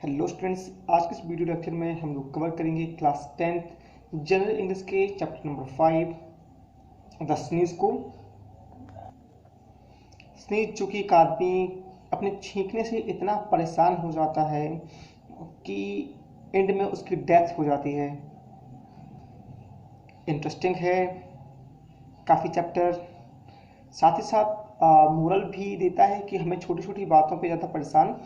Hello students, आज के इस वीडियो लेक्चर में हम लोग कवर करेंगे क्लास 10th जनरल इंग्लिश के चैप्टर नंबर 5 द स्नीज को। स्नीज जो कि एक आदमी अपने छींकने से इतना परेशान हो जाता है कि एंड में उसकी डेथ हो जाती है। इंटरेस्टिंग है काफ़ी चैप्टर, साथ ही साथ मोरल भी देता है कि हमें छोटी छोटी बातों पे ज़्यादा परेशान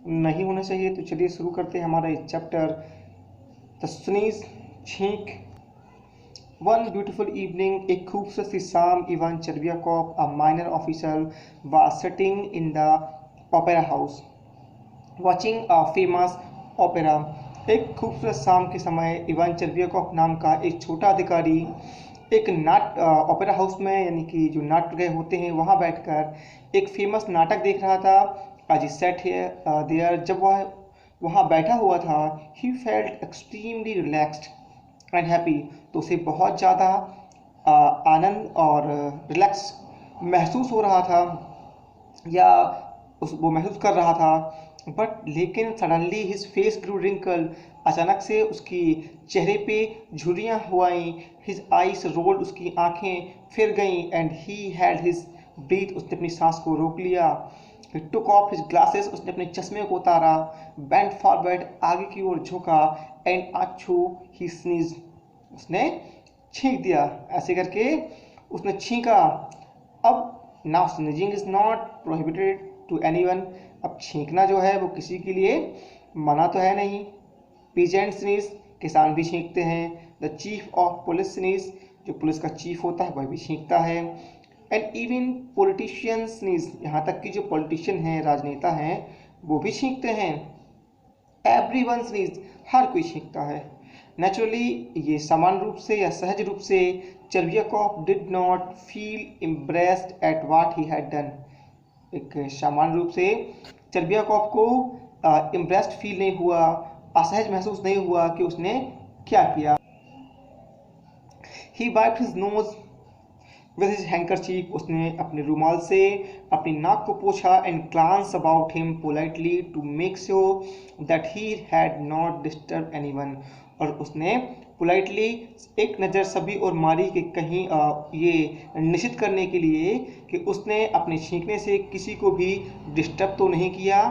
नहीं होना चाहिए। तो चलिए शुरू करते हैं हमारा ये चैप्टर द स्नीज, छींक। वन ब्यूटीफुल इवनिंग, एक खूबसूरत सी शाम, Ivan Chervyakov a minor officer was sitting in the opera house watching a famous opera. एक खूबसूरत शाम के समय इवान चेरबियाकोव नाम का एक छोटा अधिकारी एक ओपेरा हाउस में, यानी कि जो नाट्यगृह होते हैं, वहाँ बैठकर एक फेमस नाटक देख रहा था। आज सेट है देयर, जब वह वहाँ बैठा हुआ था, he felt extremely relaxed and happy. तो उसे बहुत ज़्यादा आनंद और रिलैक्स महसूस हो रहा था, या वो महसूस कर रहा था। बट लेकिन सडनली हिज फेस ग्रू रिंकल, अचानक से उसकी चेहरे पे झुर्रियाँ हुई। हिज आइस रोल्ड, उसकी आंखें फिर गईं। And he had his breath, उसने अपनी सांस को रोक लिया। He took off his glasses, उसने अपने चश्मे को उतारा। Bent forward, आगे की ओर झुका। And achoo, he sneezed, उसने छींक दिया। ऐसे करके उसने छींका। अब now sneezing is not prohibited to anyone, अब छींकना जो है वो किसी के लिए मना तो है नहीं। Peasant sneeze, किसान भी छींकते हैं। The chief of police sneeze, जो पुलिस का चीफ होता है वह भी छींकता है। एंड इवन पॉलिटिशियंस स्नीज, यहाँ तक कि जो पॉलिटिशियन हैं, राजनेता हैं, वो भी छींकते हैं। एवरीवन स्नीज, हर कोई छींकता है। नेचुरली, ये समान रूप से या सहज रूप से Chervyakov did not feel impressed at what he had done. एक समान रूप से चेरबियाकोव को इम्प्रेस्ड फील नहीं हुआ, असहज महसूस नहीं हुआ कि उसने क्या किया। He wiped his nose with his handkerchief, उसने अपने रुमाल से अपनी नाक को पोंछा। And glance about him politely to make sure that he had not disturb anyone, और उसने पोलाइटली एक नज़र सभी और मारी कि कहीं ये निश्चित करने के लिए कि उसने अपने छींकने से किसी को भी डिस्टर्ब तो नहीं किया।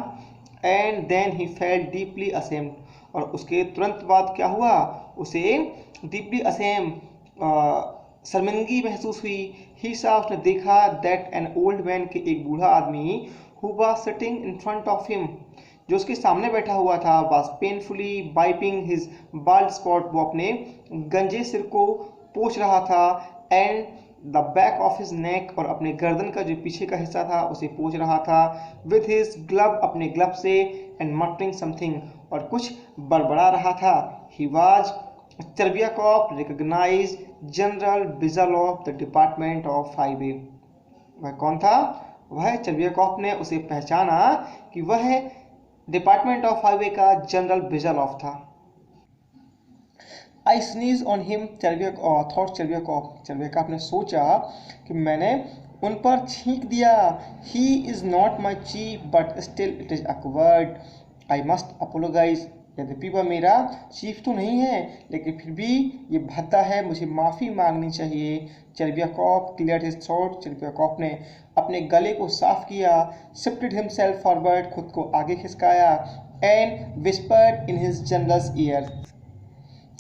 And then he felt deeply ashamed, और उसके तुरंत बाद क्या हुआ, उसे डीपली असेम शर्मिंदगी महसूस हुई। ही सा, उसने देखा दैट एन ओल्ड मैन, के एक बूढ़ा आदमी, who was sitting in front of him, जो उसके सामने बैठा हुआ था, was painfully wiping his bald spot, वो अपने गंजे सिर को पोंछ रहा था। And the back of his neck, और अपने गर्दन का जो पीछे का हिस्सा था उसे पोंछ रहा था। विथ हिज ग्लव, अपने ग्लव से। एंड मटरिंग समथिंग, और कुछ बड़बड़ा रहा था। He was Chervyakov recognised general Brizzhalov the department of highway. वह कौन था? वह चेरबियाकोव ने उसे पहचाना कि वह डिपार्टमेंट ऑफ हाईवे का जनरल बिजलॉव था। I sneeze on him, thought Chervyakov ने सोचा कि मैंने उन पर छींक दिया। He is not my chief but still it is awkward, I must apologise, यद्यपि वह मेरा चीफ तो नहीं है लेकिन फिर भी ये भद्दा है, मुझे माफ़ी मांगनी चाहिए। चेरबियाकोव क्लियर्ड हिज थ्रोट, चेरबियाकोव ने अपने गले को साफ किया। शिफ्टेड हिमसेल्फ फॉरवर्ड, खुद को आगे खिसकाया। And whispered in his general's ear,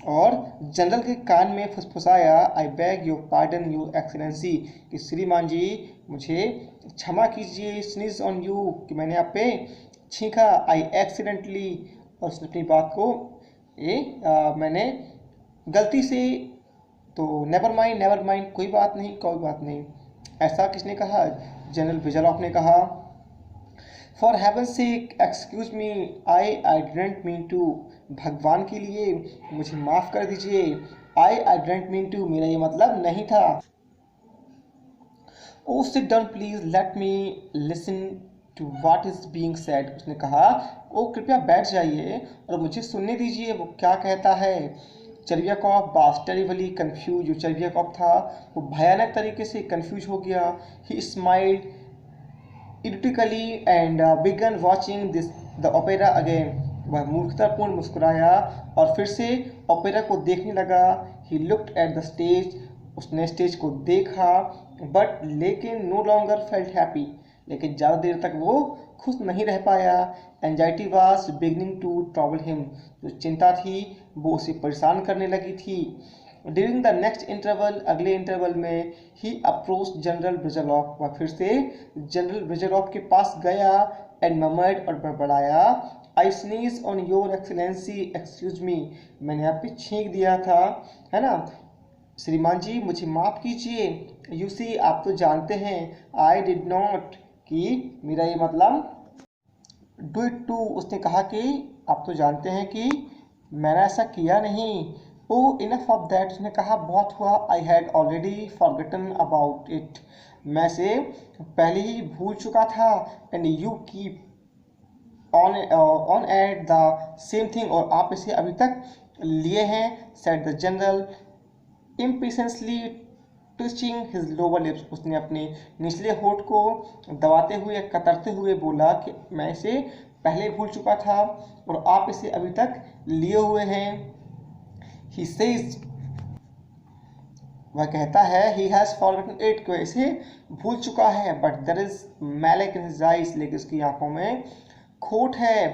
और जनरल के कान में फुसफुसाया। I beg your pardon your excellency, कि श्रीमान जी मुझे क्षमा कीजिए। स्नीज ऑन यू, कि मैंने आप पे छींका। आई एक्सीडेंटली, और उसने अपनी बात को मैंने गलती से, तो नेवर माइंड, कोई बात नहीं। ऐसा किसने कहा? जनरल बिजलॉव ने कहा। For heaven sake excuse me, I didn't mean to, भगवान के लिए मुझे माफ़ कर दीजिए। आई डिडंट मीन टू, मेरा ये मतलब नहीं था। Oh sit down please, let me listen to what is being said, उसने कहा, ओ कृपया बैठ जाइए और मुझे सुनने दीजिए वो क्या कहता है। चेरबियाकोव वाज टेरिबली कंफ्यूज, जो चेरबियाकोव था वो भयानक तरीके से कंफ्यूज हो गया। He smiled irritatedly and began watching the opera again, वह मूर्खतापूर्ण मुस्कुराया और फिर से ओपेरा को देखने लगा। He looked at the stage, उसने स्टेज को देखा, बट लेकिन नो लॉन्गर फेल्ट हैप्पी, लेकिन ज़्यादा देर तक वो खुश नहीं रह पाया। Anxiety was beginning to trouble him, जो चिंता थी वो उसे परेशान करने लगी थी। ड्यूरिंग द नेक्स्ट इंटरवल, अगले इंटरवल में, ही अप्रोच जनरल ब्रिजलॉफ, वह फिर से जनरल ब्रिजलॉफ के पास गया एंड ममर्ड, और बड़बड़ाया, I sneeze on your excellency, excuse me, मैंने आप पे छींक दिया था, है ना, श्रीमान जी मुझे माफ़ कीजिए। यू सी, आप तो जानते हैं, आई डिड नॉट, कि मेरा ये मतलब डू इट टू, उसने कहा कि आप तो जानते हैं कि मैंने ऐसा किया नहीं। ओ इनफ ऑफ दैट, उसने कहा बहुत हुआ, I had already forgotten about it, मैं से पहले ही भूल चुका था। And you keep on at the same thing, और आप इसे अभी तक लिए हैं, said the general impatiently twisting his lower lips, उसने अपने निचले होठ को दबाते हुए, कतरते हुए बोला कि मैं इसे पहले भूल चुका था और आप इसे अभी तक लिए हुए हैं। ही सेज, वह कहता है, ही हैज़ फॉरगॉटन इट, कि इसे भूल चुका है, but there is malice in his eyes, लेकिन उसकी आंखों में खोट है।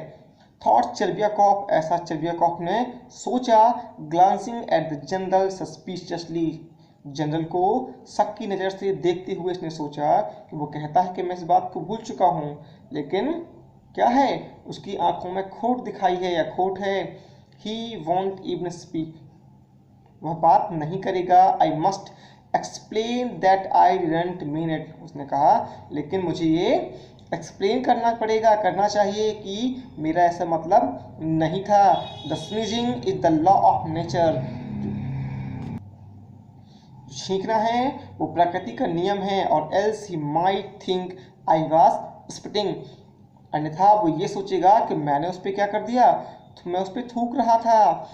थॉट चर्बियाकॉफ, ऐसा चर्बियाकॉफ ने सोचा। Glancing at the general suspiciously, general को शक की नज़र से देखते हुए इसने सोचा कि वो कहता है कि मैं इस बात को भूल चुका हूँ, लेकिन क्या है, उसकी आंखों में खोट दिखाई है या खोट है। ही वॉन्ट इवन स्पीक, वह बात नहीं करेगा। आई must explain that I didn't mean it, उसने कहा, लेकिन मुझे ये एक्सप्लेन करना पड़ेगा, करना चाहिए कि मेरा ऐसा मतलब नहीं था। The sneezing is the law of nature, छींकना है वो प्रकृति का नियम है, और else he might think I was spitting, अन्यथा वो ये सोचेगा कि मैंने उस पर क्या कर दिया, तो मैं उस पर थूक रहा था।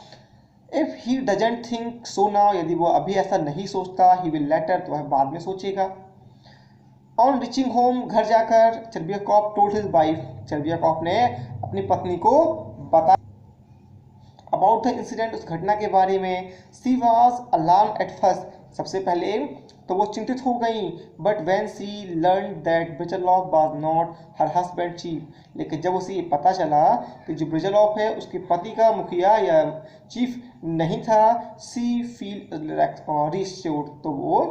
If he doesn't think so now, यदि वो अभी ऐसा नहीं सोचता, ही विल लेटर, तो वह बाद में सोचेगा। ऑन रीचिंग होम, घर जाकर, चर्बियाकॉफ टोल्ड हिज वाइफ, चर्बियाकॉफ ने अपनी पत्नी को बताया अबाउट द इंसिडेंट, उस घटना के बारे में। She was alarm at first, सबसे पहले तो वो चिंतित हो गई, but when she learn that Brizzhalov was not her husband chief, लेकिन जब उसे ये पता चला कि जो ब्रिजलॉफ है उसके पति का मुखिया या चीफ नहीं था, सी फील रिश्योर्ड, तो वो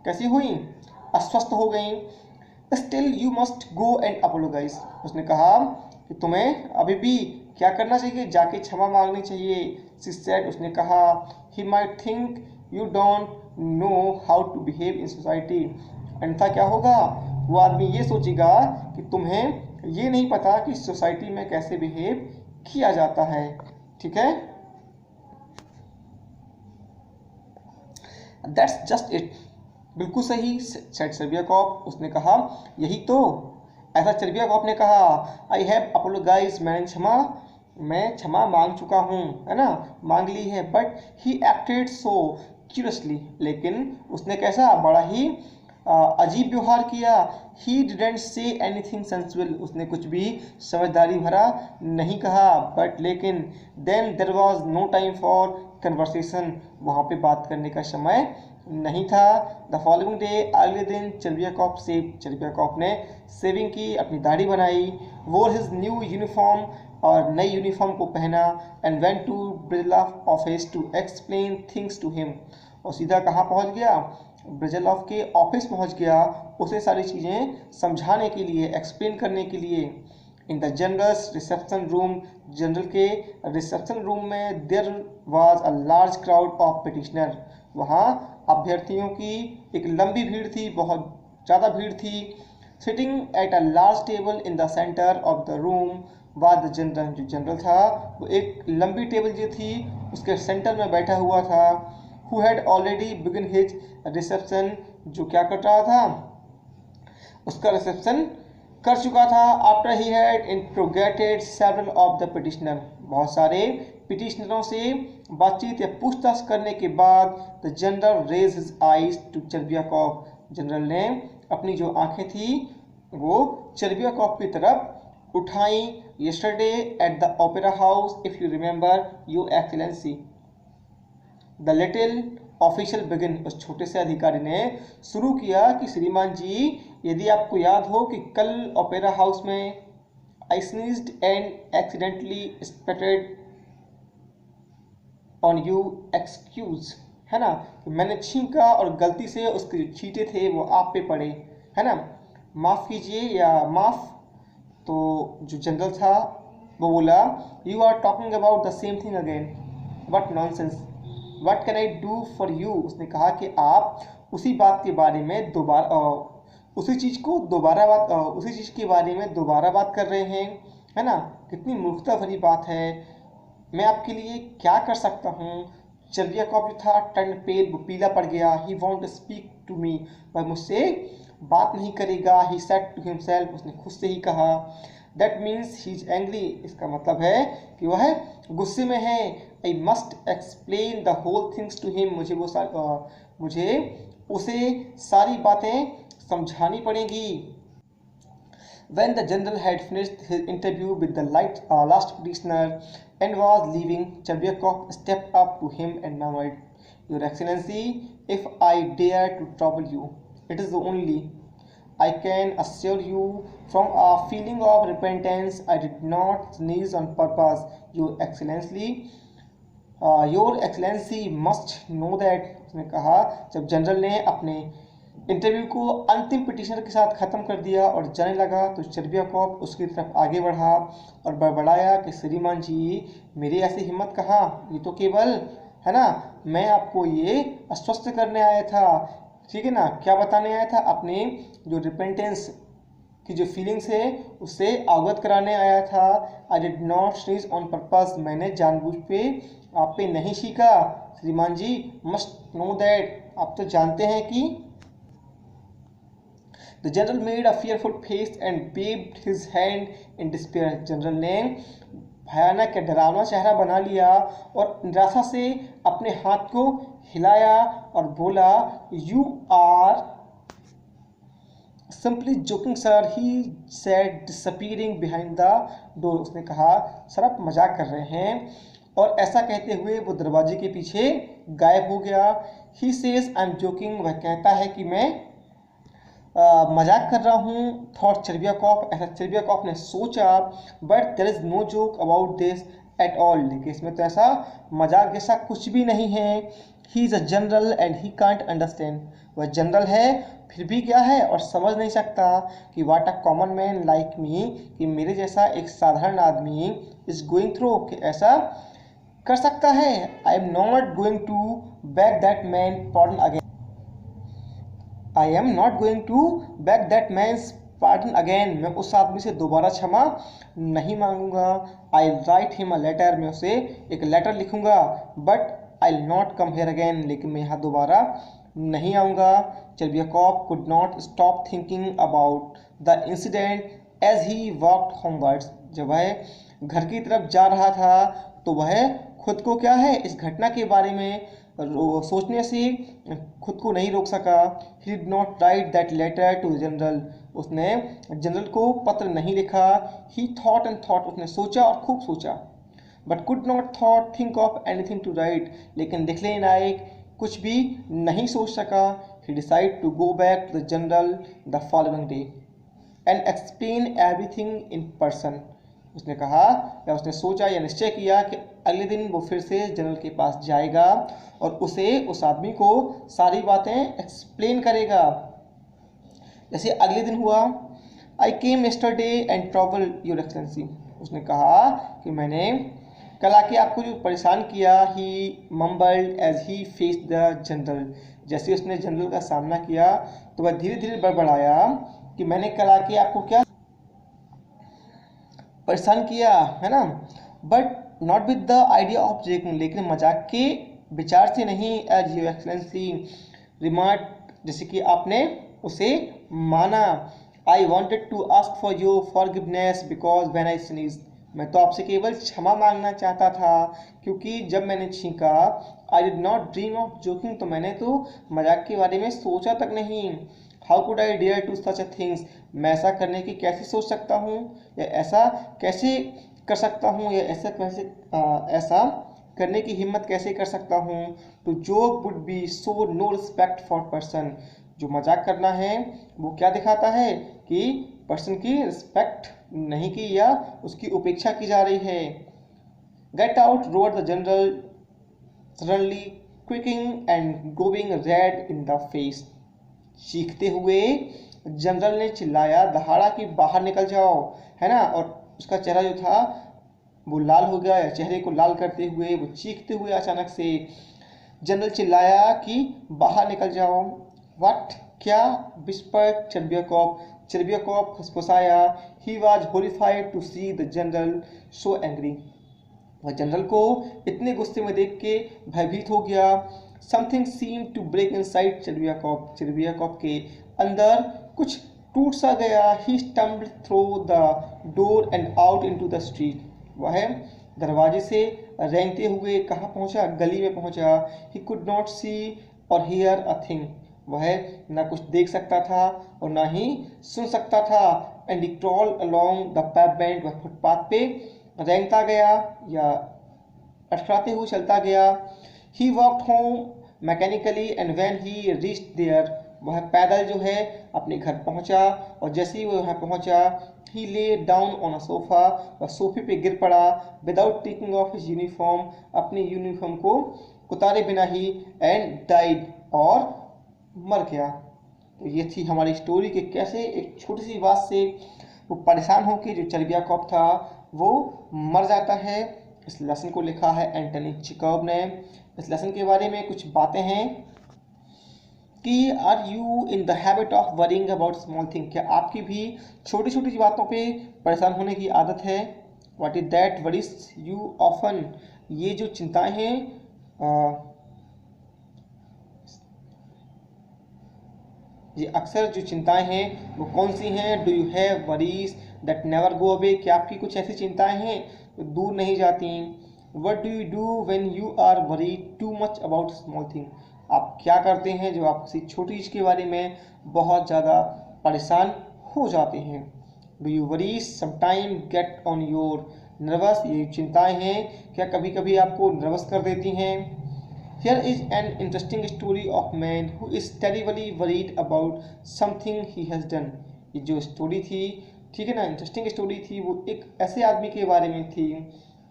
कैसी हुई, अस्वस्थ हो गई। Still you must go and apologise, उसने कहा कि तुम्हें अभी भी क्या करना चाहिए, जाके क्षमा मांगनी चाहिए। शी सेड, उसने कहा, he might think you don't know how to behave in society, अन्यथा क्या होगा, वो आदमी ये सोचेगा कि तुम्हें ये नहीं पता कि सोसाइटी में कैसे बिहेव किया जाता है। ठीक है, दैट्स जस्ट इट, बिल्कुल सही, सेड चर्बियाकॉफ, उसने कहा यही तो, ऐसा चर्बियाकॉफ ने कहा। आई हैव अपोलोगाइज, मैं क्षमा मांग चुका हूँ, है ना, मांग ली है। But he acted so curiously, लेकिन उसने कैसा, बड़ा ही अजीब व्यवहार किया। He didn't say anything sensible, उसने कुछ भी समझदारी भरा नहीं कहा। बट लेकिन then there was no time for conversation, वहाँ पे बात करने का समय नहीं था। द फॉलोइंग डे, अगले दिन, चर्बियाकॉफ ने सेविंग की, अपनी दाढ़ी बनाई, वोर हिज न्यू यूनिफॉर्म, और नई यूनिफॉर्म को पहना, and went to Brizzhalov office to explain things to him, और सीधा कहाँ पहुँच गया, ब्रिजलॉफ के ऑफिस पहुँच गया, उसे सारी चीज़ें समझाने के लिए, एक्सप्लेन करने के लिए। In the general's reception room, general के रिसेप्शन रूम में, there was a large crowd of petitioner, वहाँ अभ्यर्थियों की एक लंबी भीड़ थी, बहुत ज़्यादा भीड़ थी। Sitting at a large table in the centre of the room was the general, जो जनरल था वो एक लंबी टेबल जो थी उसके सेंटर में बैठा हुआ था। Who had already begin his reception, जो क्या कर रहा था, उसका रिसेप्शन कर चुका था। After he had interrogated several of the petitioner, बहुत सारे पिटिशनरों से बातचीत या पूछताछ करने के बाद, the general raise his eyes to Chervyakov, general ने अपनी जो आंखें थी वो चर्बियाकॉफ की तरफ उठाई yesterday at the opera house if you remember your excellency. The little official begin, उस छोटे से अधिकारी ने शुरू किया कि श्रीमान जी, यदि आपको याद हो कि कल ओपेरा हाउस में I sneezed and accidentally spatted on you excuse, है ना, कि मैंने छींका और गलती से उसके जो छींटे थे वो आप पे पड़े, है ना, माफ़ कीजिए या माफ़। तो जो जनरल था वो बोला, you are talking about the same thing again, what nonsense, what can I do for you. उसने कहा कि आप उसी बात के बारे में दोबारा उसी चीज़ के बारे में दोबारा बात कर रहे हैं, है ना, कितनी मूर्खता भरी बात है, मैं आपके लिए क्या कर सकता हूँ। चर्बियाकॉफ जो था टर्न पेल, वो पीला पड़ गया। He want to speak to me, वह मुझसे बात नहीं करेगा। ही सेड टू हिमसेल्फ, उसने खुद से ही कहा। That means he is angry, इसका मतलब है कि वह गुस्से में है। I must explain the whole things to him, मुझे उसे सारी बातें समझानी पड़ेगी। When the general had finished his interview with the last prisoner and was leaving, Chervyakov stepped up to him and murmured, Your Excellency, if I dare to trouble you, it is only, I can assure you, from a feeling of repentance. I did not sneeze on purpose. Your Excellency must know that, उसने कहा जब general ने अपने interview को अंतिम petitioner के साथ ख़त्म कर दिया और जाने लगा, तो चर्बियाकॉफ उसकी तरफ आगे बढ़ा और बड़बड़ाया कि श्रीमान जी, मेरी ऐसी हिम्मत कहाँ, ये तो केवल, है ना, मैं आपको ये आश्वस्त करने आया था, ठीक है ना, क्या बताने आया था, अपने जो रिपेंटेंस की जो फीलिंग्स है उससे अवगत कराने आया था। आई did not sneeze on purpose, मैंने जानबूझ पे आप पे नहीं छींका। श्रीमान जी मस्ट नो दैट, आप तो जानते हैं कि। The general made a fearful face and waved his hand in despair. General ने भयानक या डरावना चेहरा बना लिया और निराशा से अपने हाथ को हिलाया और बोला, You are simply joking sir, he said disappearing behind the door. उसने कहा, सर आप मजाक कर रहे हैं, और ऐसा कहते हुए वो दरवाजे के पीछे गायब हो गया। He says I'm joking, वह कहता है कि मैं मजाक कर रहा हूँ। थॉट चर्बियाकॉफ, ऐसा चर्बियाकॉफ ने सोचा। But there is no joke about this at all, लेकिन इसमें तो ऐसा मजाक जैसा कुछ भी नहीं है। He is a general and he can't understand, वह जनरल है फिर भी क्या है और समझ नहीं सकता कि what a common man like me, कि मेरे जैसा एक साधारण आदमी इज गोइंग थ्रू, कि ऐसा कर सकता है। I am not going to beg that man pardon again, I am not going to beg that man's pardon again, मैं उस आदमी से दोबारा क्षमा नहीं मांगूंगा। I write him a letter, मैं उसे एक लेटर लिखूंगा। But I not come here again, लेकिन मैं यहाँ दोबारा नहीं आऊँगा। Chervyakov could not stop thinking about the incident as he walked homewards, जब वह घर की तरफ जा रहा था तो वह खुद को क्या है इस घटना के बारे में सोचने से खुद को नहीं रोक सका। He did not write that letter to general, उसने जनरल को पत्र नहीं लिखा। ही थॉट एंड थॉट, उसने सोचा और खूब सोचा। But could not thought think of anything to write, लेकिन लिखने लायक कुछ भी नहीं सोच सका। He decide to go back to the general the following day and explain everything in person, उसने कहा या उसने सोचा या निश्चय किया कि अगले दिन वो फिर से जनरल के पास जाएगा और उसे उस आदमी को सारी बातें एक्सप्लेन करेगा। जैसे अगले दिन हुआ, I came yesterday and trouble your excellency, उसने कहा कि मैंने कल आके आपको जो परेशान किया। He mumbled as he face the general, जैसे उसने जनरल का सामना किया तो वह धीरे धीरे बड़बड़ाया कि मैंने कल आके आपको क्या परेशान किया, है ना, but not with the idea of joking, लेकिन मजाक के विचार से नहीं। एज योर एक्सलेंसी रिमार्क, जैसे कि आपने उसे माना। I wanted to ask for your forgiveness because when I sneezed, मैं तो आपसे केवल क्षमा मांगना चाहता था क्योंकि जब मैंने छींका। I did not dream of joking, तो मैंने तो मजाक के बारे में सोचा तक नहीं। How could I dare to such a things, मैं ऐसा करने की कैसे सोच सकता हूँ, या ऐसा कैसे कर सकता हूँ, या ऐसा करने की हिम्मत कैसे कर सकता हूँ। To joke would be so no respect for person, जो मजाक करना है वो क्या दिखाता है कि पर्सन की रिस्पेक्ट नहीं की या उसकी उपेक्षा की जा रही है। Get out roared the general suddenly quaking and going red in the face, चीखते हुए जनरल ने चिल्लाया, दहाड़ा कि बाहर निकल जाओ, है ना। और उसका चेहरा जो था वो लाल हो गया, या चेहरे को लाल करते हुए वो चीखते हुए अचानक से जनरल चिल्लाया कि बाहर निकल जाओ। व्हाट, क्या, विस्पर चर्बियाकॉफ फुसफुसाया। He was horrified to see the general so angry, वह जनरल को इतने गुस्से में देख के भयभीत हो गया। Something seem to break inside Chervyakov के अंदर कुछ टूट सा गया। He stumbled through the door and out into the street, वह दरवाजे से रेंगते हुए कहाँ पहुंचा, गली में पहुंचा। ही कुड नॉट सी और हियर अ थिंग, वह ना कुछ देख सकता था और ना ही सुन सकता था। And he crawl along the pavement, वह फुटपाथ पे रेंगता गया या अटकराते हुए चलता गया। He walked home mechanically and when he reached there, वह पैदल जो है अपने घर पहुंचा, और जैसे ही वह वहाँ पहुंचा ही lay down on a sofa, वह सोफे पे गिर पड़ा। Without taking of his uniform, अपनी यूनिफॉर्म को उतारे बिना ही, एंड डाइड, और मर गया। तो ये थी हमारी स्टोरी कि कैसे एक छोटी सी बात से वो परेशान होकर जो चर्बियाकॉफ था वो मर जाता है। इस लेसन को लिखा है एंटनी चेखव ने। इस लेसन के बारे में कुछ बातें हैं कि are you in the habit of worrying about small thing, क्या आपकी भी छोटी छोटी बातों पे परेशान होने की आदत है। What is that worries you often, ये जो चिंताएं हैं ये अक्सर जो चिंताएं हैं वो कौन सी हैं। Do you have worries that never go away, क्या आपकी कुछ ऐसी चिंताएं हैं जो दूर नहीं जाती। What do you do when you are worried too much about small thing, आप क्या करते हैं जो आप किसी छोटी चीज़ के बारे में बहुत ज़्यादा परेशान हो जाते हैं। Do you worries sometime get on your nervous, ये चिंताएं हैं क्या कभी कभी आपको नर्वस कर देती हैं। Here is an interesting story of man who is terribly worried about something he has done. ये जो स्टोरी थी, ठीक है ना, इंटरेस्टिंग स्टोरी थी, वो एक ऐसे आदमी के बारे में थी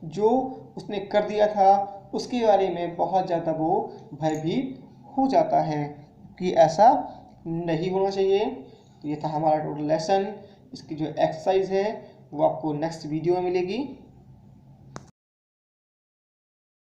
जो उसने कर दिया था, उसके बारे में बहुत ज़्यादा वो भयभीत हो जाता है कि ऐसा नहीं होना चाहिए। तो ये था हमारा टोटल लेसन। इसकी जो एक्सरसाइज है वो आपको नेक्स्ट वीडियो में मिलेगी।